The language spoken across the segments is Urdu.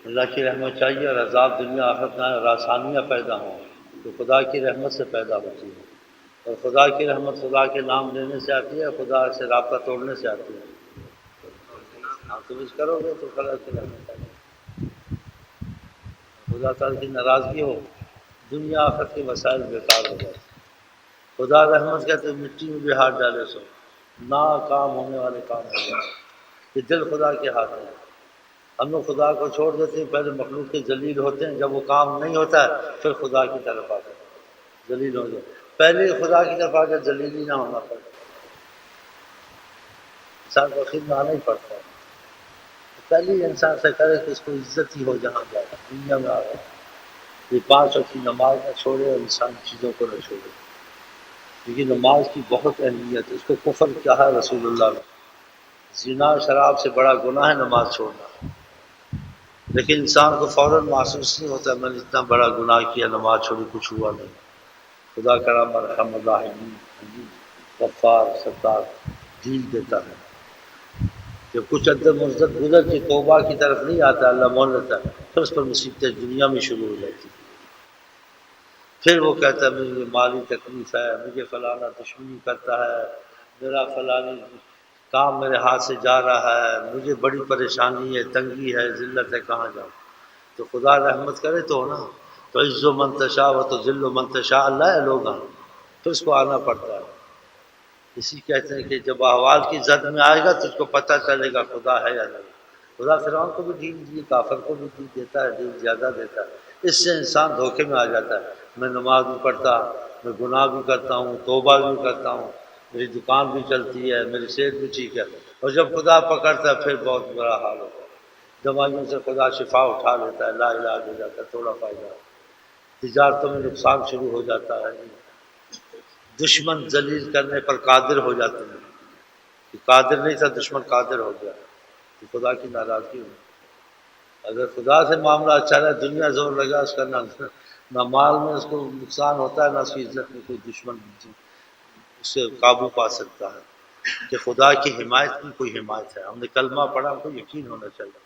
اللہ کی رحمت چاہیے اور عذاب دنیا آخرت میں اور آسانیاں پیدا ہوں تو خدا کی رحمت سے پیدا ہوتی ہے، اور خدا کی رحمت خدا کے نام لینے سے آتی ہے، خدا سے رابطہ توڑنے سے آتی ہے۔ آپ تم اس کرو گے تو خدا کی رحمت آئے گی، خدا تعالیٰ کی ناراضگی ہو دنیا آخرت کے وسائل بیکار ہو جاتے ہیں۔ خدا رحمت کہتے مٹی میں بھی ہاتھ ڈالے سو نا کام ہونے والے کام ہو جائے، کہ دل خدا کے ہاتھ ہے۔ ہم لوگ خدا کو چھوڑ دیتے ہیں، پہلے مخلوق کے ذلیل ہوتے ہیں، جب وہ کام نہیں ہوتا ہے پھر خدا کی طرف آتے ہیں ذلیل ہو جائے، پہلے خدا کی طرف آ کے ذلیل ہی نہ ہونا پڑتا، انسان کو خود میں آنا ہی پڑتا ہے، پہلے انسان سے کرے کہ اس کو عزت ہی ہو جہاں جائے دنیا میں آ گئے، یہ 5 وقت کی نماز نہ چھوڑے اور انسان چیزوں کو نہ چھوڑے، کیونکہ نماز کی بہت اہمیت ہے، اس کو کفر کیا ہے رسول اللہ نے، زنا شراب سے بڑا گناہ ہے نماز چھوڑنا، لیکن انسان کو فوراً محسوس نہیں ہوتا میں نے اتنا بڑا گناہ کیا نماز چھوڑی کچھ ہوا نہیں۔ خدا کرام رحم الراحمین غفار ستار ڈھیل دیتا ہے، جب کچھ عدد مدت گزر کے توبہ کی طرف نہیں آتا اللہ مول لیتا ہے، پھر اس پر مصیبتیں دنیا میں شروع ہو جاتی ہیں، پھر وہ کہتا ہے مجھے مالی تکلیف ہے، مجھے فلانا دشمنی کرتا ہے، میرا فلانی کام میرے ہاتھ سے جا رہا ہے، مجھے بڑی پریشانی ہے، تنگی ہے، ذلت ہے، کہاں جاؤں؟ تو خدا رحمت کرے تو نا، تو عز و منتشا و تو ذل و منتشا اللہ ہے لوگ ہیں، پھر اس کو آنا پڑتا ہے۔ اسی کہتے ہیں کہ جب احوال کی زد میں آئے گا تو اس کو پتہ چلے گا خدا ہے یا نہیں۔ خدا فرعون کو بھی ڈھیل دی، کافر کو بھی ڈھیل دیتا ہے، ڈھیل زیادہ دیتا ہے، اس سے انسان دھوکے میں آ جاتا ہے، میں نماز بھی پڑھتا، میں گناہ بھی کرتا ہوں، توبہ بھی کرتا ہوں، میری دکان بھی چلتی ہے، میری صحت بھی ٹھیک ہے، اور جب خدا پکڑتا ہے پھر بہت برا حال ہوتا ہے، دوائیوں سے خدا شفا اٹھا لیتا ہے، لا علاج ہو جاتا ہے، تھوڑا فائدہ، تجارتوں میں نقصان شروع ہو جاتا ہے، دشمن ذلیل کرنے پر قادر ہو جاتے ہیں، کہ قادر نہیں تھا دشمن قادر ہو گیا، تو خدا کی ناراضگی ہوئی۔ اگر خدا سے معاملہ اچھا رہا دنیا زور لگا اس کا نہ مال میں اس کو نقصان ہوتا ہے، نہ اس کی عزت میں کوئی دشمن اس سے قابو پا سکتا ہے، کہ خدا کی حمایت کی کوئی حمایت ہے، ہم نے کلمہ پڑھا ہم کو یقین ہونا چاہیے،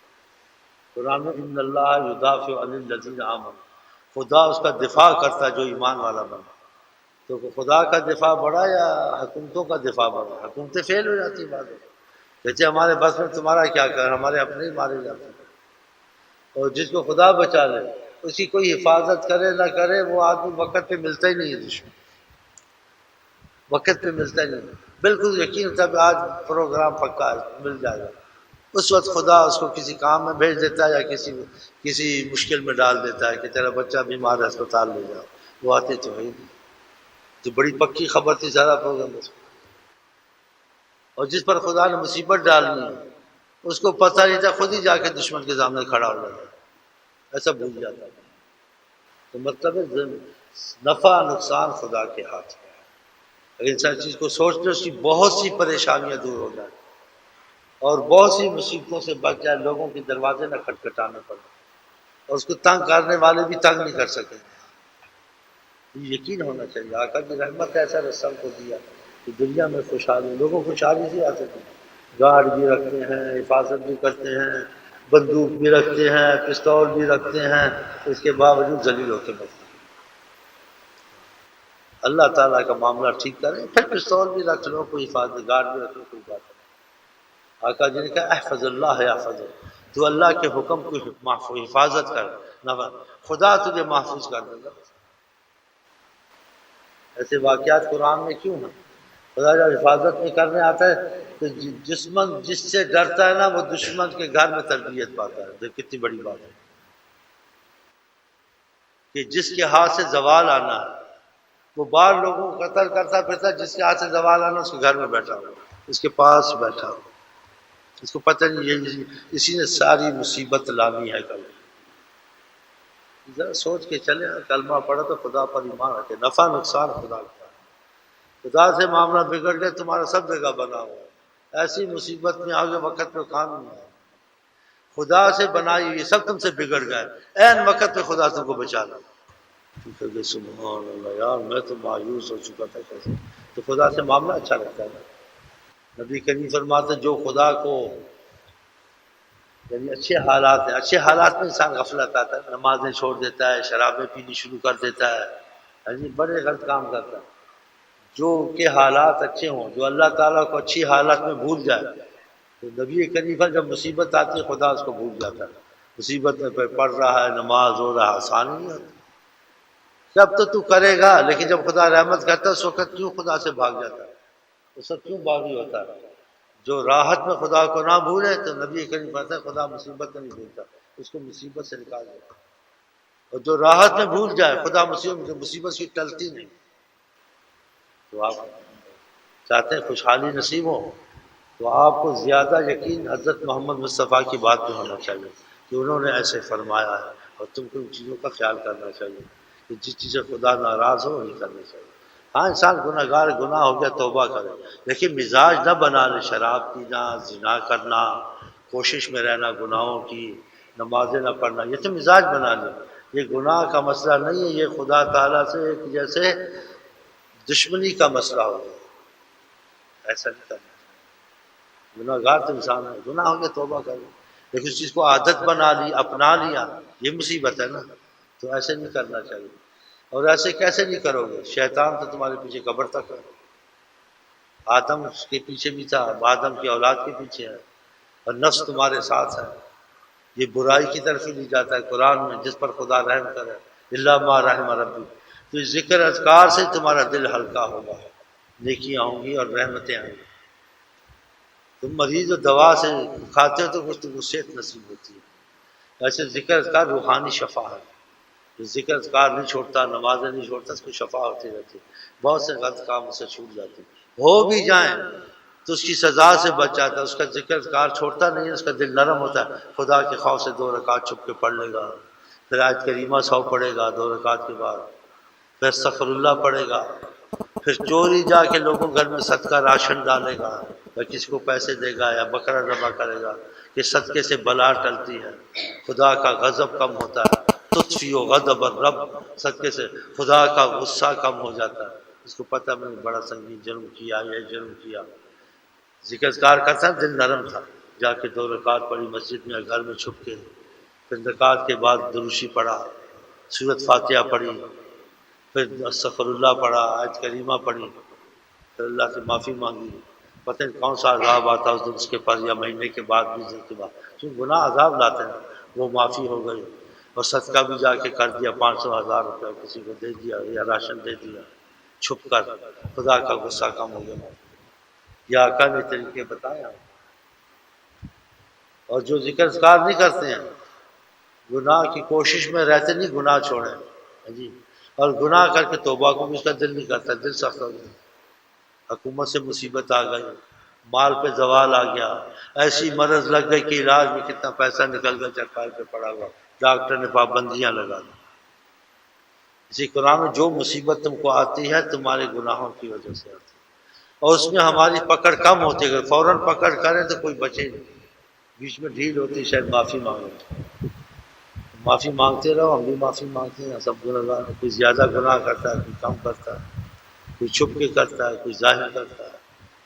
قرآن میں ان اللہ یدافع عن الذین آمنوا، خدا اس کا دفاع کرتا ہے جو ایمان والا بنا، تو خدا کا دفاع بڑا یا حکومتوں کا دفاع بڑا؟ حکومتیں فیل ہو جاتی بعد میں، کہتے ہمارے بس میں تمہارا کیا کر، ہمارے اپنے ہی مارے جاتے ہیں، اور جس کو خدا بچا لے اس کی کوئی حفاظت کرے نہ کرے وہ آدمی وقت پہ ملتا ہی نہیں ہے، دشمن وقت پہ ملتا ہی نہیں، بالکل یقین ہوتا ہے آج پروگرام پکا ہے مل جائے گا، اس وقت خدا اس کو کسی کام میں بھیج دیتا ہے یا کسی مشکل میں ڈال دیتا ہے کہ تیرا بچہ بیمار ہے اسپتال لے جاؤ، وہ آتے تو ہے ہی نہیں، تو بڑی پکی خبر تھی زیادہ پروگرام، اور جس پر خدا نے مصیبت ڈالنی ہے اس کو پتہ نہیں تھا خود ہی جا کے دشمن کے سامنے کھڑا ہو جاتا ہے، ایسا بھول جاتا ہے، تو مطلب ہے نفع نقصان خدا کے ہاتھ میں ہے، اگر انسان چیز کو سوچ لے اس کی بہت سی پریشانیاں دور ہو جائیں اور بہت سی مصیبتوں سے بچ جائے، لوگوں کے دروازے نہ کھٹکھٹانے پڑے اور اس کو تنگ کرنے والے بھی تنگ نہیں کر سکیں، یہ یقین ہونا چاہیے آقا کی رحمت ایسا رسول کو دیا کہ دنیا میں خوشحالی، لوگوں خوشحالی سے آتے تھے، گارڈ بھی رکھتے ہیں، حفاظت بھی کرتے ہیں، بندوق بھی رکھتے ہیں، پستول بھی رکھتے ہیں، اس کے باوجود ذلیل ہوتے مرتے ہیں، اللہ تعالیٰ کا معاملہ ٹھیک کرے پھر پستول بھی رکھ لو، کوئی حفاظت گارڈ بھی رکھ لو، کوئی بات نہیں، آقا جی نے کہا احفظ اللہ یحفظ، تو اللہ کے حکم کو محفوظ حفاظت کر، نہ خدا تجھے محفوظ کر دے گا۔ ایسے واقعات قرآن میں کیوں ہیں؟ خدا جب حفاظت میں کرنے آتا ہے تو جس سے ڈرتا ہے نا وہ دشمن کے گھر میں تربیت پاتا ہے، دیکھ کتنی بڑی بات ہے کہ جس کے ہاتھ سے زوال آنا ہے وہ بار لوگوں کو قتل کرتا پھرتا، جس کے ہاتھ سے زوال آنا اس کے گھر میں بیٹھا ہو، اس کے پاس بیٹھا ہو، اس کو پتہ نہیں یہ اسی نے ساری مصیبت لانی ہے، کل ذرا سوچ کے چلے، کلمہ پڑھو تو خدا پر ایمان رکھے، نفع نقصان خدا کا، خدا سے معاملہ بگڑ گئے تمہارا سب جگہ بنا ہوا، ایسی مصیبت میں آگے وقت پہ کام نہیں ہے، خدا سے بنائی یہ سب تم سے بگڑ گئے، عین وقت پہ خدا تم کو بچا لا، کہ سبحان اللہ یار میں تو مایوس ہو چکا تھا کیسے، تو خدا سے معاملہ اچھا لگتا ہے، نبی کریم فرماتے جو خدا کو یعنی اچھے حالات ہیں، اچھے حالات میں انسان غفلت آتا ہے، نمازیں چھوڑ دیتا ہے، شرابیں پینی شروع کر دیتا ہے، ہاں جی بڑے غلط کام کرتا ہے۔ جو کے حالات اچھے ہوں، جو اللہ تعالیٰ کو اچھی حالات میں بھول جائے، تو نبی کریم پر جب مصیبت آتی ہے خدا اس کو بھول جاتا ہے۔ مصیبت میں پڑھ رہا ہے، نماز ہو رہا ہے، آسان نہیں ہوتا۔ جب تو کرے گا، لیکن جب خدا رحمت کرتا ہے اس وقت کیوں خدا سے بھاگ جاتا ہے، اس وقت کیوں باغی ہوتا ہے؟ جو راحت میں خدا کو نہ بھولے تو نبی کریم فرماتے ہیں خدا مصیبت میں نہیں بھولتا، اس کو مصیبت سے نکال دیتا۔ اور جو راحت میں بھول جائے خدا مصیبت کی ٹلتی نہیں۔ تو آپ چاہتے ہیں خوشحالی نصیب ہو تو آپ کو زیادہ یقین حضرت محمد مصطفیٰ کی بات پہ ہونا چاہیے کہ انہوں نے ایسے فرمایا ہے، اور تم کو ان چیزوں کا خیال کرنا چاہیے کہ جس چیز سے خدا ناراض ہو نہیں کرنا چاہیے۔ ہاں انسان گناہ گار، گناہ ہو گیا توبہ کرے، لیکن مزاج نہ بنا لے شراب پینا، زنا کرنا، کوشش میں رہنا گناہوں کی، نمازیں نہ پڑھنا، یہ تو مزاج بنا لے۔ یہ گناہ کا مسئلہ نہیں ہے، یہ خدا تعالیٰ سے ایک جیسے دشمنی کا مسئلہ ہو گیا۔ ایسا نہیں کرنا، گناہ گار تو انسان ہے، گناہ ہو گیا توبہ کر لے، لیکن اس چیز کو عادت بنا لی، اپنا لیا، یہ مصیبت ہے نا۔ تو ایسے نہیں کرنا چاہیے۔ اور ایسے کیسے نہیں کرو گے؟ شیطان تو تمہارے پیچھے قبر تک ہے، آدم اس کے پیچھے بھی تھا، آدم کی اولاد کے پیچھے ہے، اور نفس تمہارے ساتھ ہے۔ یہ برائی کی طرف ہی لی جاتا ہے قرآن میں، جس پر خدا رحم کرے، اللہ ما رحم ربی۔ تو اس ذکر اذکار سے تمہارا دل ہلکا ہوگا، نیکیاں ہوں گی اور رحمتیں آئیں گی۔ تم مریض و دوا سے کھاتے ہو تو کچھ تم کو صحت نصیب ہوتی ہے۔ ایسے ذکر اذکار روحانی شفا ہے، جو ذکر اذکار نہیں چھوڑتا، نمازیں نہیں چھوڑتا، اس کو شفا ہوتی رہتی ہے، بہت سے غلط کام اس سے چھوٹ جاتے ہیں۔ ہو بھی جائیں تو اس کی سزا سے بچ جاتا ہے، اس کا ذکر اذکار چھوڑتا نہیں ہے، اس کا دل نرم ہوتا ہے، خدا کے خوف سے 2 رکعت چھپ کے پڑھ لے گا، پھر آیت کریمہ 100 پڑھے گا 2 رکعت کے بعد، پھر استغفر اللہ پڑھے گا، پھر چوری جا کے لوگوں کے گھر میں صدقہ راشن ڈالے گا، یا کسی کو پیسے دے گا یا بکرا ذبح کرے گا، کہ صدقے سے بلا ٹلتی ہے، خدا کا غضب کم ہوتا ہے، تطفی و غضب الرب، صدقے سے خدا کا غصہ کم ہو جاتا ہے۔ اس کو پتہ میں نے بڑا سنگین جرم کیا، یہ جرم کیا، ذکر اذکار کرتا، دل نرم تھا، جا کے 2 رکعت پڑھی مسجد میں، گھر میں چھپ کے، پھر رکعت کے بعد دروشی پڑھا، سورۃ فاتحہ پڑھی، پھر استغفر اللہ پڑھا، آیت کریمہ پڑھی، پھر اللہ سے معافی مانگی۔ پتہ نہیں کون سا عذاب آتا اس دن اس کے پاس، یا مہینے کے بعد، 20 دن کے بعد، جو گناہ عذاب لاتے ہیں وہ معافی ہو گئی۔ اور صدقہ بھی جا کے کر دیا، 500 1000 روپے کسی کو دے دیا، یا راشن دے دیا چھپ کر، خدا کا غصہ کم ہو گیا۔ یہ آقا نے طریقے بتایا۔ اور جو ذکر اذکار نہیں کرتے ہیں، گناہ کی کوشش میں رہتے نہیں گناہ چھوڑیں جی، اور گناہ کر کے توبہ کو بھی اس کا دل نہیں کرتا، دل سخت ہو گیا، حکومت سے مصیبت آ گئی، مال پہ زوال آ گیا، ایسی مرض لگ گئی کہ علاج میں کتنا پیسہ نکل گیا، چرپائی پہ پڑا ہوا، ڈاکٹر نے پابندیاں لگا دی۔ اسی قرآن میں جو مصیبت تم کو آتی ہے تمہارے گناہوں کی وجہ سے آتی ہے، اور اس میں ہماری پکڑ کم ہوتی ہے، فوراً پکڑ کریں تو کوئی بچے نہیں، بیچ میں ڈھیل ہوتی، شاید معافی مانگو، معافی مانگتے رہو، ہم بھی معافی مانگتے ہیں، سب گناہ گار، کوئی زیادہ گناہ کرتا ہے، کوئی کم کرتا ہے، کوئی چھپ کے کرتا ہے، کوئی ظاہر کرتا ہے،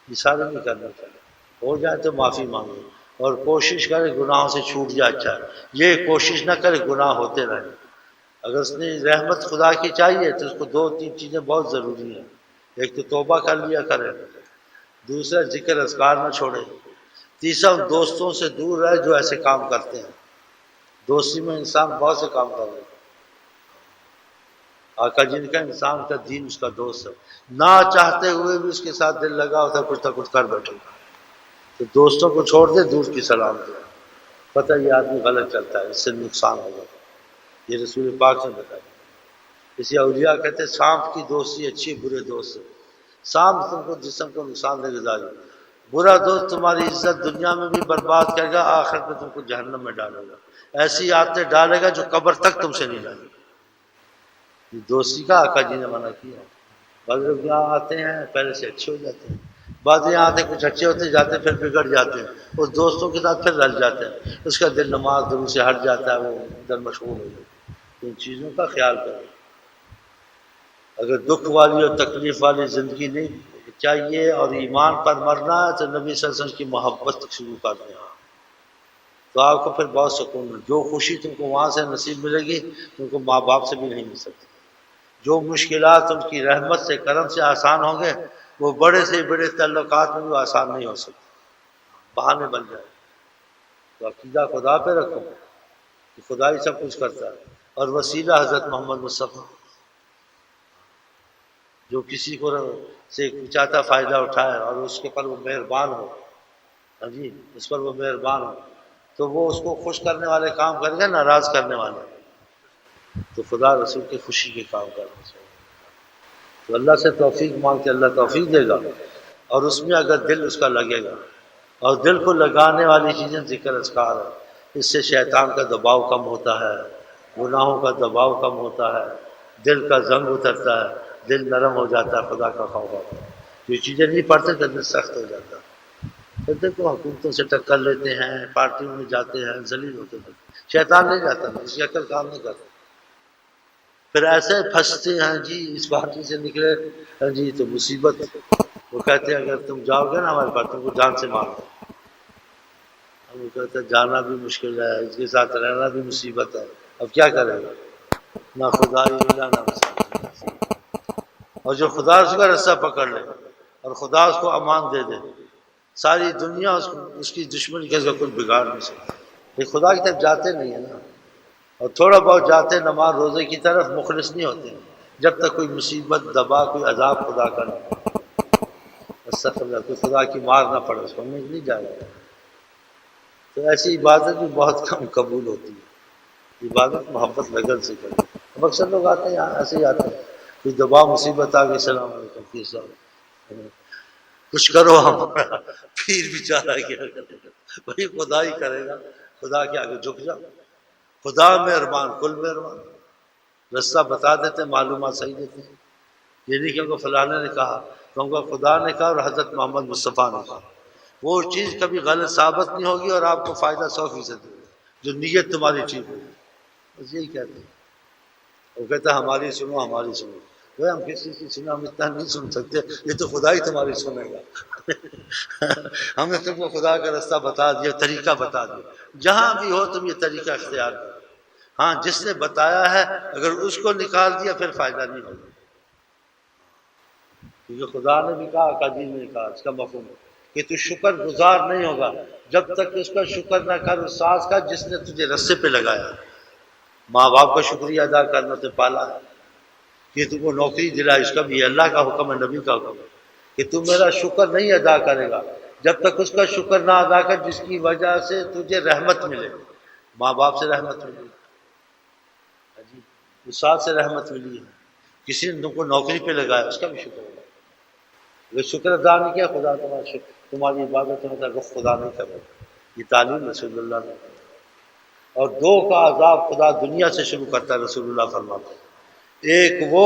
یہ سارے نہیں کرنا چاہیے۔ ہو جائے تو معافی مانگے، اور کوشش کرے گناہوں سے چھوٹ جائے، اچھا ہے، یہ کوشش نہ کرے گناہ ہوتے رہے۔ اگر اس نے رحمت خدا کی چاہیے تو اس کو 2-3 چیزیں بہت ضروری ہیں، ایک تو توبہ کر لیا کرے، دوسرا ذکر اذکار نہ چھوڑے، تیسرا دوستوں سے دور رہے جو ایسے کام کرتے ہیں۔ دوستی میں انسان بہت سے کام کر رہے ہیں، آقا جن کا انسان کا دین اس کا دوست ہے، نہ چاہتے ہوئے بھی اس کے ساتھ دل لگا ہوتا ہے، کچھ نہ کچھ کر بیٹھے گا، تو دوستوں کو چھوڑ دے، دور کی سلام دے، پتہ یہ آدمی غلط چلتا ہے، اس سے نقصان ہوگا، یہ رسول پاک نے بتایا۔ اسی اولیاء کہتے ہیں سانپ کی دوستی اچھی، برے دوست سے، سانپ تم کو جسم کو نقصان دے گا، برا دوست تمہاری عزت دنیا میں بھی برباد کرے گا، آخرت میں تم کو جہنم میں ڈالے گا، ایسی عادتیں ڈالے گا جو قبر تک تم سے نہیں ڈالے گا۔ یہ دوستی کا آقا جی نے منع کیا۔ بعض لوگ یہاں آتے ہیں پہلے سے اچھے ہو جاتے ہیں، بعض یہاں آتے کچھ اچھے ہوتے جاتے ہیں پھر بگڑ جاتے ہیں، اس دوستوں کے ساتھ پھر رل جاتے ہیں، اس کا دل نماز درود سے ہٹ جاتا ہے، وہ ادھر مشغول ہو جاتا ہے۔ ان چیزوں کا خیال کرو۔ اگر دکھ والی اور تکلیف والی زندگی نہیں چاہیے اور ایمان پر مرنا ہے تو نبی صلی اللہ علیہ وسلم کی محبت شروع کر دیں، تو آپ کو پھر بہت سکون ہے۔ جو خوشی تم کو وہاں سے نصیب ملے گی تم کو ماں باپ سے بھی نہیں مل سکتی۔ جو مشکلات ان کی رحمت سے کرم سے آسان ہوں گے وہ بڑے سے بڑے تعلقات میں بھی آسان نہیں ہو سکتے، بہانے بن جائے۔ تو عقیدہ خدا پہ رکھو کہ خدا ہی سب کچھ کرتا ہے، اور وسیلہ حضرت محمد مصطفیٰ، جو کسی کو سے چاہتا فائدہ اٹھائے اور اس کے پر وہ مہربان ہو، ہاں جی اس پر وہ مہربان ہو تو وہ اس کو خوش کرنے والے کام کرے گا، ناراض کرنے والے تو خدا رسول کی خوشی کے کام کرنا چاہیے۔ تو اللہ سے توفیق مانگ کے اللہ توفیق دے گا، اور اس میں اگر دل اس کا لگے گا، اور دل کو لگانے والی چیزیں ذکر اذکار ہے، اس سے شیطان کا دباؤ کم ہوتا ہے، گناہوں کا دباؤ کم ہوتا ہے، دل کا زنگ اترتا ہے، دل نرم ہو جاتا ہے، خدا کا خوف ہوتا ہے۔ یہ چیزیں نہیں پڑھتے تو دل سخت ہو جاتا ہے۔ پھر دیکھو حکومتوں سے ٹکر لیتے ہیں، پارٹیوں میں جاتے ہیں، ذلیل ہوتے ہیں، شیطان نہیں جاتا، اس کی عقل کام نہیں کرتا، پھر ایسے پھنستے ہیں جی اس پارٹی سے نکلے ہاں جی تو مصیبت۔ وہ کہتے ہیں اگر تم جاؤ گے نا ہمارے پاس تم کو جان سے مار دو۔ وہ کہتے ہیں جانا بھی مشکل ہے، اس کے ساتھ رہنا بھی مصیبت ہے، اب کیا کرے گا؟ نہ خدا ہی ملا نہ مسلمان۔ اور جو خدا اس کا رستہ پکڑ لے اور خدا اس کو امان دے دے، ساری دنیا اس کی دشمنی کے کچھ بگاڑ نہیں سکتی۔ یہ خدا کی طرف جاتے نہیں ہیں نا، اور تھوڑا بہت جاتے نماز روزے کی طرف، مخلص نہیں ہوتے جب تک کوئی مصیبت دبا کوئی عذاب خدا کا نہ استغفر اللہ، کوئی خدا کی مار نہ پڑے اس کو نہیں جائے گا۔ تو ایسی عبادت بھی بہت کم قبول ہوتی ہے، عبادت محبت لگن سے کریں۔ اب اکثر لوگ آتے ہیں یہاں ایسے ہی آتے ہیں، کوئی دباؤ مصیبت آ گئی السلام علیکم پیر صاحب کچھ کرو، ہمارا پیر بیچارہ کیا کرے گا؟ وہی خدا ہی کرے گا، خدا کے آگے جھک جاؤ، خدا مہربان کل مہربان، رستہ بتا دیتے ہیں، معلومات صحیح دیتے ہیں۔ یہ نہیں کہ ان کو فلانے نے کہا، کہوں گا خدا نے کہا اور حضرت محمد مصطفیٰ نے کہا، وہ چیز کبھی غلط ثابت نہیں ہوگی اور آپ کو فائدہ 100% ہوگا، جو نیت تمہاری ٹھیک ہوگی، بس یہی کہتے ہیں۔ وہ کہتا ہے ہماری سنو ہماری سنو، وہ ہم کسی کی سنا ہم اتنا نہیں سن سکتے، یہ تو خدا ہی تمہاری سنے گا۔ ہم نے تم کو خدا کا رستہ بتا دیا، طریقہ بتا دیا، جہاں بھی ہو تم یہ طریقہ اختیار کرو۔ ہاں جس نے بتایا ہے اگر اس کو نکال دیا پھر فائدہ نہیں ہوگا، کیونکہ خدا نے بھی کہا، قدیم نے کہا، اس کا مفہوم ہے کہ تو شکر گزار نہیں ہوگا جب تک اس کا شکر نہ کر اس ساز کا جس نے تجھے رستے پہ لگایا۔ ماں باپ کا شکریہ ادا کرنا تو پالا ہے کہ تم کو نوکری دلا، اس کا بھی اللہ کا حکم ہے، نبی کا حکم ہے کہ تم میرا شکر نہیں ادا کرے گا جب تک اس کا شکر نہ ادا کر جس کی وجہ سے تجھے رحمت ملے۔ ماں باپ سے رحمت ملی، استاد سے رحمت ملی ہے، کسی نے تم کو نوکری پہ لگایا اس کا بھی شکر ہے۔ اگر شکر ادا نہیں کیا خدا تمہارا شکر تمہاری عبادت میں رخ خدا نہیں کرے گا۔ یہ تعلیم رسول اللہ نے، اور دو کا عذاب خدا دنیا سے شروع کرتا ہے، رسول اللہ فرماتے ہیں۔ ایک وہ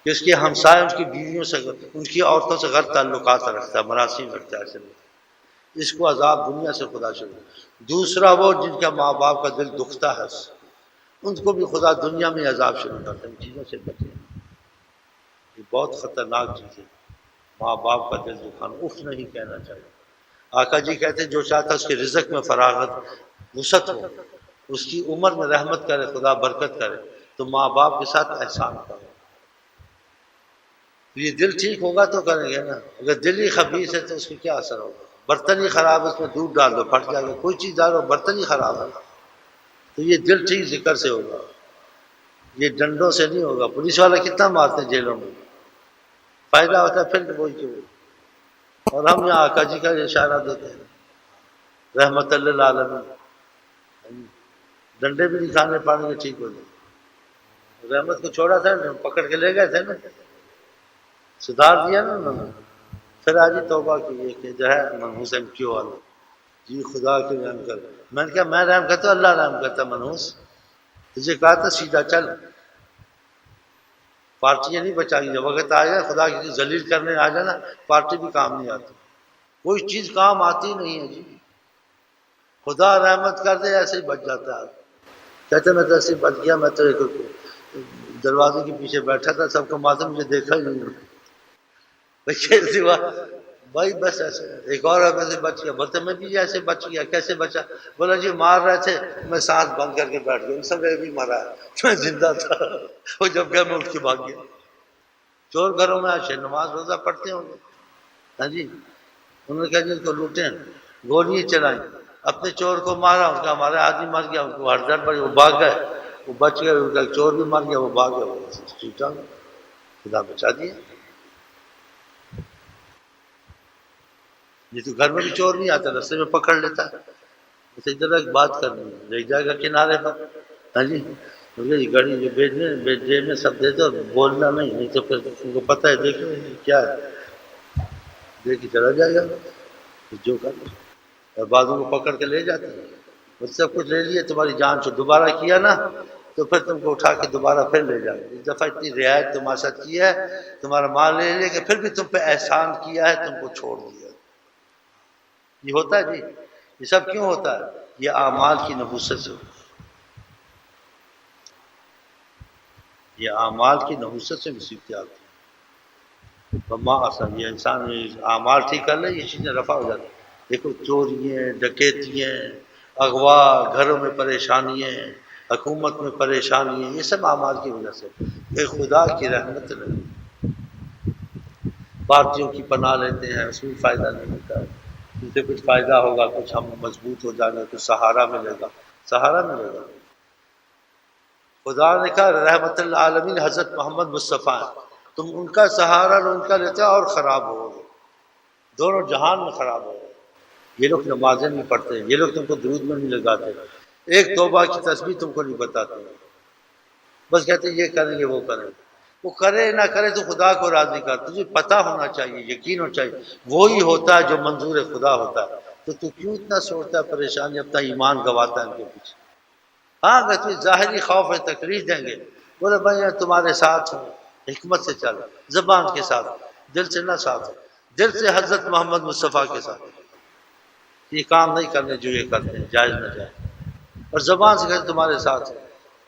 کہ اس کے ہمسائے ان کی بیویوں سے ان کی عورتوں سے غلط تعلقات رکھتا ہے، مراسم رکھتا ہے، ایسے اس کو عذاب دنیا سے خدا شروع۔ دوسرا وہ جن کا ماں باپ کا دل دکھتا ہے ان کو بھی خدا دنیا میں عذاب شروع کرتا ہے۔ ان چیزوں سے بچیں، یہ بہت خطرناک چیز ہے، ماں باپ کا دل دکھانا، اف نہیں کہنا چاہیے۔ آقا جی کہتے ہیں جو چاہتا ہے اس کے رزق میں فراغت وسعت ہو، اس کی عمر میں رحمت کرے، خدا برکت کرے، تو ماں باپ کے ساتھ احسان کرے۔ یہ دل ٹھیک ہوگا تو کریں گے نا، اگر دل ہی خبیث ہے تو اس کا کیا اثر ہوگا؟ برتن ہی خراب ہے اس میں دودھ ڈال دو پھٹ جائے گا، کوئی چیز ڈالو برتن ہی خراب ہے، تو یہ دل ٹھیک ذکر سے ہوگا، یہ ڈنڈوں سے نہیں ہوگا۔ پولیس والا کتنا مارتے ہیں جیلوں میں، فائدہ ہوتا ہے پھر وہی کہ اور ہم یہاں آقا جی کا اشارہ دیتے ہیں رحمت اللہ للعالمین، ڈنڈے بھی نہیں کھانے پڑیں گے ٹھیک ہو جائے۔ رحمت کو چھوڑا تھا پکڑ کے لے گئے تھے نا، سدھار دیا نا انہوں نے، پھر آج ہی توبہ کی کہ جو ہے منحوس ایم کیو والا جی خدا کے رحم کر، میں نے کہا میں رحم کرتا ہوں اللہ رحم کرتا، منحوس تجھے کہا تھا سیدھا چل، پارٹیاں نہیں بچائیں گی، جب وقت آ جائے خدا کی ذلیل کرنے آ جائے نا پارٹی بھی کام نہیں آتی، کوئی چیز کام آتی نہیں ہے جی، خدا رحمت کر دے ایسے ہی بچ جاتا ہے۔ کہتے میں تو ایسے ہی بچ گیا، میں تو ایک دروازے کے پیچھے بیٹھا تھا، سب کو مارتے مجھے دیکھا ہی نہیں، بھائی بس ایسے ایک اور ایسے بچ گیا، بولتے میں بھی ایسے بچ گیا، کیسے بچا؟ بولا جی مار رہے تھے، میں سانس بند کر کے بیٹھ گیا، ان سب نے بھی مرا ہے، میں زندہ تھا، وہ جب گیا میں اٹھ کے بھاگ گیا۔ چور گھروں میں آج نماز روزہ پڑھتے ہوں گے، ہاں جی، انہوں نے کہا جی ان کو لوٹیں، گولیاں چلائیں، اپنے چور کو مارا، ان کا ہمارا آدمی مر گیا، ان کو ہڑدر پڑی، وہ بھاگ گئے، وہ بچ گئے، ان کا چور بھی مر گیا، وہ بھاگ گیا، وہ ٹھیک ٹھاک، خدا بچا دیا۔ یہ تو گھر میں بھی چور نہیں آتا، رستے میں پکڑ لیتا ہے، اسے ادھر ایک بات کرنی ہے، لے جائے گا کنارے پر، ہاں جی، یہ گاڑی جو بھیجنے جیب میں سب دے دو، بولنا نہیں، نہیں تو پھر ان کو پتہ ہے دیکھو کیا ہے، دیکھ کے چلا جائے گا جو کر، اور بعضوں کو پکڑ کے لے جاتے ہیں، وہ سب کچھ لے لیے، تمہاری جان چھو، دوبارہ کیا نا تو پھر تم کو اٹھا کے دوبارہ پھر لے جائیں گے، اس دفعہ اتنی رعایت تمہارے ساتھ کی ہے، تمہارا مال لے لے کے پھر بھی تم پہ احسان کیا ہے، تم کو چھوڑ دیا۔ یہ ہوتا ہے جی، یہ سب کیوں ہوتا ہے؟ یہ اعمال کی نحوست سے، یہ اعمال کی نحوست سے مصیبتیں آتی ہیں۔ ماں اصل یہ انسان اعمال ٹھیک کر لے، یہ چیزیں رفع ہو جاتی ہیں۔ دیکھو چوریاں، ڈکیتیاں، اغوا، گھروں میں پریشانیاں، حکومت میں پریشانیاں، یہ سب اعمال کی وجہ سے، یہ خدا کی رحمت نہیں۔ بھارتیوں کی پناہ لیتے ہیں، اس میں فائدہ نہیں ہوتا ہے، ان سے کچھ فائدہ ہوگا، کچھ ہم مضبوط ہو جائیں گے، کچھ سہارا ملے گا، سہارا ملے گا۔ خدا نے کہا رحمت العالمین حضرت محمد مصطفیٰ ہیں، تم ان کا سہارا لو، ان کا لیتے اور خراب ہو گے، دونوں جہان میں خراب ہو گئے۔ یہ لوگ نمازیں نہیں پڑھتے، یہ لوگ تم کو درود میں نہیں لگاتے، ایک توبہ کی تسبیح تم کو نہیں بتاتے، بس کہتے ہیں یہ کریں گے وہ کریں گے، وہ کرے نہ کرے تو خدا کو راضی کر، تجھے پتہ ہونا چاہیے، یقین ہونا چاہیے وہی ہوتا ہے جو منظور خدا ہوتا ہے، تو کیوں اتنا سوچتا ہے پریشانی، اپنا ایمان گواتا ہے ان کے پیچھے۔ ہاں اگر تمہیں ظاہری خوف ہے تکلیف دیں گے، بولے بھائی میں تمہارے ساتھ ہوں، حکمت سے چل، زبان کے ساتھ، دل سے نہ ساتھ، دل سے حضرت محمد مصطفیٰ کے ساتھ، یہ کام نہیں کرنے جو یہ کرتے ہیں، جائز نہ جائز، اور زبان سے کہتے تمہارے ساتھ ہے،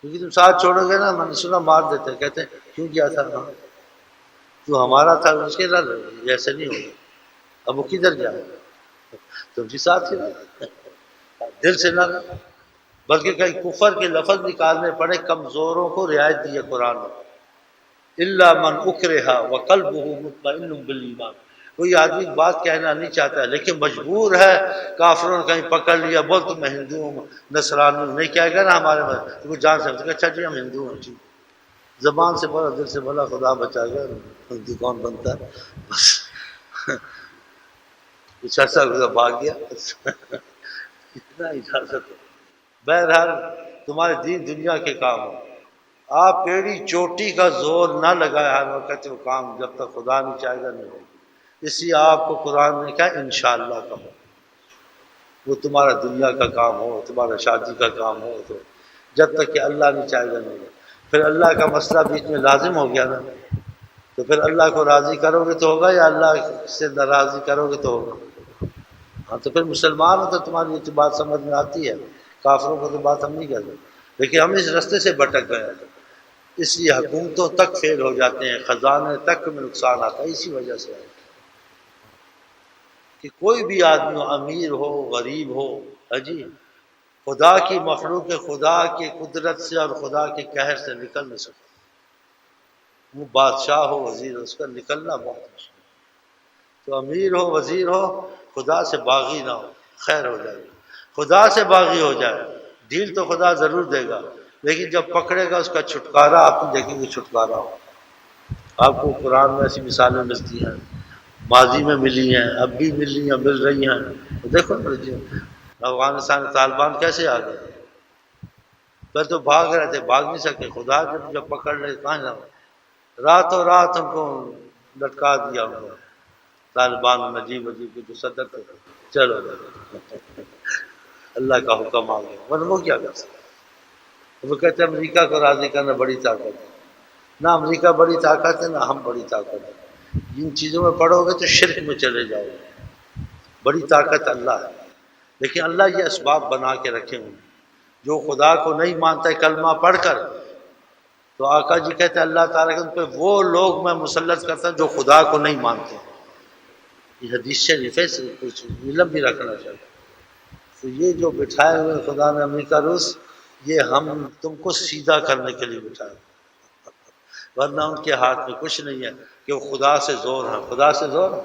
کیونکہ تم ساتھ چھوڑو گے نا، میں نے سنا مار دیتے ہیں، کہتے ہیں کیوں کیا تھا، تو ہمارا تھا اس کے ساتھ، ایسے نہیں ہوگا، اب وہ کدھر جائے، تم بھی ساتھ ہی رہو، دل سے نہ رہو، بلکہ کہیں کفر کے لفظ نکالنے پڑے، کمزوروں کو رعایت دی ہے قرآن میں، الا من اکرہ وقلبہ مطمئن بالایمان، کوئی آدمی بات کہنا نہیں چاہتا ہے لیکن مجبور ہے، کافروں نے کہیں پکڑ لیا، بول تو میں ہندو ہوں، نصرانی ہوں، نہیں کہے گا نا ہمارے میں تو جان سکتے، اچھا جی ہم ہندو ہیں جی، زبان سے بولا، دل سے بولا، خدا بچائے گا، ہندو کون بنتا ہے، بس کچھ عرصہ گزرا بھاگ گیا، اتنا اجازت ہے۔ بہرحال تمہارے دین دنیا کے کام ہو، آپ پیڑی چوٹی کا زور نہ لگائے ہر وقت، وہ کام جب تک خدا نہیں چاہے گا نہیں ہوگا، اس لیے آپ کو قرآن نے کہا انشاءاللہ کہو، وہ تمہارا دنیا کا کام ہو، تمہارا شادی کا کام ہو، تو جب تک کہ اللہ نہیں چاہے گا نہیں ہوگا، پھر اللہ کا مسئلہ بیچ میں لازم ہو گیا نا، تو پھر اللہ کو راضی کرو گے تو ہوگا، یا اللہ سے ناراضی کرو گے تو ہوگا، ہاں تو پھر مسلمان ہو تو تمہاری یہ بات سمجھ میں آتی ہے، کافروں کو تو بات ہم نہیں کہتے، لیکن ہم اس رستے سے بھٹک گئے ہیں، اس لیے حکومتوں تک فیل ہو جاتے ہیں، خزانے تک میں نقصان آتا ہے، اسی وجہ سے ہے کہ کوئی بھی آدمی ہو، امیر ہو غریب ہو، جی خدا کی مخلوق خدا کی قدرت سے اور خدا کے قہر سے نکل نہیں سکتا، وہ بادشاہ ہو وزیر ہو، اس کا نکلنا بہت مشکل، تو امیر ہو وزیر ہو، خدا سے باغی نہ ہو، خیر ہو جائے گی، خدا سے باغی ہو جائے، ڈیل تو خدا ضرور دے گا، لیکن جب پکڑے گا اس کا چھٹکارا آپ دیکھیں گے، چھٹکارا ہو، آپ کو قرآن میں ایسی مثالیں ملتی ہیں، ماضی میں ملی ہیں، اب بھی ملی ہیں، مل رہی ہیں، دیکھو افغانستان طالبان کیسے آ گئے، پہلے تو بھاگ رہے تھے، بھاگ نہیں سکے، خدا جب پکڑ لے کہاں جاؤ، راتوں رات ہم کو لٹکا دیا ان کو، طالبان نجیب وجیب کے جو صدر تھے، چلو اللہ کا حکم آ گیا، ورنہ وہ کیا کر سکتے، وہ کہتے ہیں امریکہ کو راضی کرنا بڑی طاقت ہے، نہ امریکہ بڑی طاقت ہے نہ ہم بڑی طاقت ہے، جن چیزوں میں پڑھو گے تو شرک میں چلے جاؤ گے، بڑی طاقت اللہ ہے، لیکن اللہ یہ اسباب بنا کے رکھے ہوئے، جو خدا کو نہیں مانتا ہے کلمہ پڑھ کر، تو آقا جی کہتے ہیں اللہ تعالیٰ کے ان پہ وہ لوگ میں مسلط کرتا ہوں جو خدا کو نہیں مانتے، یہ حدیث شریف ہے، کچھ علم بھی رکھنا چاہیے۔ تو یہ جو بٹھائے ہوئے خدا نے امریکہ روس، یہ ہم تم کو سیدھا کرنے کے لیے بٹھائے، ورنہ ان کے ہاتھ میں کچھ نہیں ہے کہ وہ خدا سے زور ہے، خدا سے زور ہے۔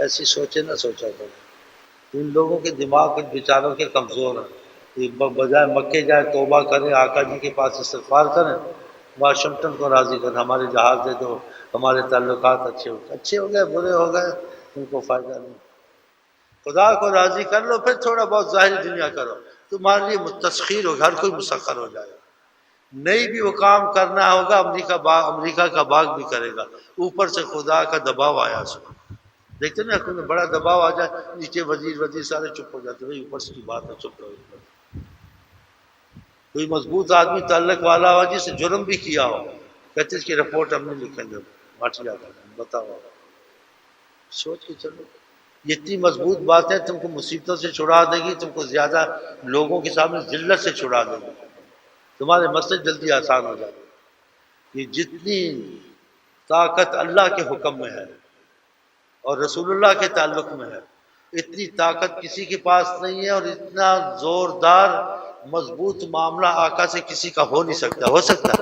ایسی سوچے نہ سوچا کرو، ان لوگوں کے دماغ ان بیچاروں کے کمزور ہیں، یہ بجائے مکے جائے توبہ کریں، آقا جی کے پاس استغفار کریں، واشنگٹن کو راضی کریں، ہمارے جہاز دے دو، ہمارے تعلقات اچھے ہو گئے برے ہو گئے، ان کو فائدہ نہیں۔ خدا کو راضی کر لو، پھر تھوڑا بہت ظاہری دنیا کرو، تمہارے لیے متسخیر ہو، ہر کوئی مسخر ہو جائے گا۔ نہیں بھی وہ کام کرنا ہوگا، امریکہ کا باغ بھی کرے گا، اوپر سے خدا کا دباؤ آیا اس کو۔ دیکھتے نا کوئی بڑا دباؤ آ جائے، نیچے وزیر سارے چپ ہو جاتے، بھائی اوپر سے کی بات ہے، چپ رہو۔ کوئی مضبوط آدمی تعلق والا ہو جس نے جرم بھی کیا ہو، کہتے اس کی رپورٹ ہم نہیں لکھیں گے، ہٹ جاتا ہے، بتاؤ۔ سوچ کے چلو، یہ اتنی مضبوط باتیں تم کو مصیبتوں سے چھڑا دے گی، تم کو زیادہ لوگوں کے سامنے ذلت سے چھڑا دے گی، تمہارے مسئلے جلدی آسان ہو جائے گے۔ یہ جتنی طاقت اللہ کے حکم میں ہے اور رسول اللہ کے تعلق میں ہے، اتنی طاقت کسی کے پاس نہیں ہے، اور اتنا زوردار مضبوط معاملہ آقا سے کسی کا ہو نہیں سکتا۔ ہو سکتا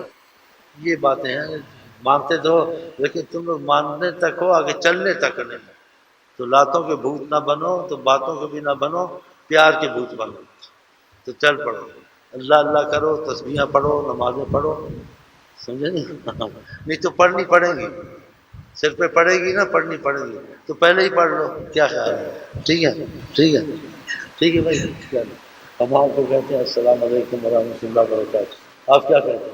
یہ باتیں ہیں، مانتے تو ہو، لیکن تم لوگ ماننے تک ہو، آگے چلنے تک نہیں۔ تو لاتوں کے بھوت نہ بنو، تو باتوں کے بھی نہ بنو، پیار کے بھوت بنو۔ تو چل پڑو، اللہ اللہ کرو، تسبیحاں پڑھو، نمازیں پڑھو، سمجھے نہیں تو پڑھنی پڑیں گی، سر پہ پڑے گی نا، پڑھنی پڑے گی، تو پہلے ہی پڑھ لو، کیا خیال ہے؟ ٹھیک ہے ٹھیک ہے ٹھیک ہے بھائی، ہم آپ کو کہتے ہیں السلام علیکم ورحمۃ اللہ وبرکاتہ، آپ کیا کہتے ہیں؟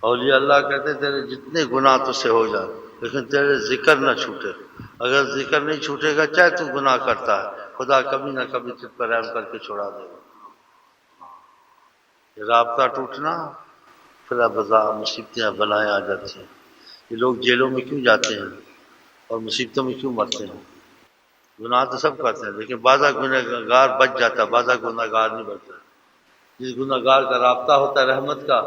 اولیاء اللہ کہتے تیرے جتنے گناہ تجھ سے ہو جائے لیکن تیرے ذکر نہ چھوٹے، اگر ذکر نہیں چھوٹے گا چاہے تو گناہ کرتا ہے، خدا کبھی نہ کبھی تجھ پر رحم کر کے چھوڑا دے گا۔ رابطہ ٹوٹنا، پھر مصیبتیں بلائیں آ جاتی ہیں۔ یہ لوگ جیلوں میں کیوں جاتے ہیں اور مصیبتوں میں کیوں مرتے ہیں؟ گناہ تو سب کرتے ہیں، لیکن بعضا گناہ گار بچ جاتا ہے، بعضا گناہ گار نہیں بچتا۔ جس گناہ گار کا رابطہ ہوتا ہے رحمت کا،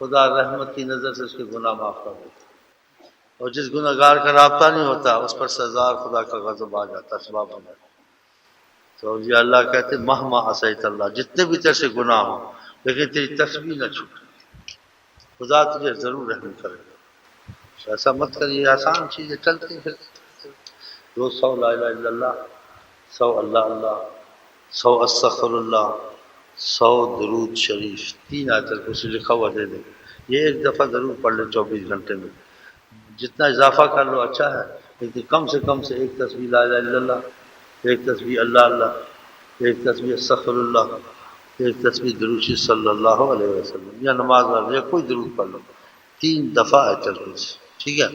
خدا رحمت کی نظر سے اس کے گناہ معاف کر دیتا ہے، اور جس گناہ گار کا رابطہ نہیں ہوتا اس پر سزا خدا کا غضب آ جاتا ہے، اسباب بن جاتا ہے۔ تو یہ اللہ کہتے مہما عصیت اللہ، جتنے بھی تیرے سے گناہ ہو لیکن تیری تسبیح نہ چھوٹے، خدا تجھے ضرور رحم کرے گا۔ ایسا مت کریے، آسان چیز ہے، چلتے پھر روز 100 لا الہ الا اللہ، 100 اللہ اللہ، 100 استغفر اللہ، 100 درود شریف، 3 آیت الکرسی لکھا ہوا دے دیں، یہ ایک دفعہ ضرور پڑھ لیں 24 گھنٹے میں، جتنا اضافہ کر لو اچھا ہے، لیکن کم سے کم سے ایک تسبیح لا الہ الا اللہ، ایک تسبیح اللہ اللہ، ایک تسبیح استغفر اللہ، ایک تسبیح درود شریف صلی اللہ علیہ وسلم، یا نماز یا کوئی درود پڑھ لو 3 دفعہ آیت الکرسی، ٹھیک ہے۔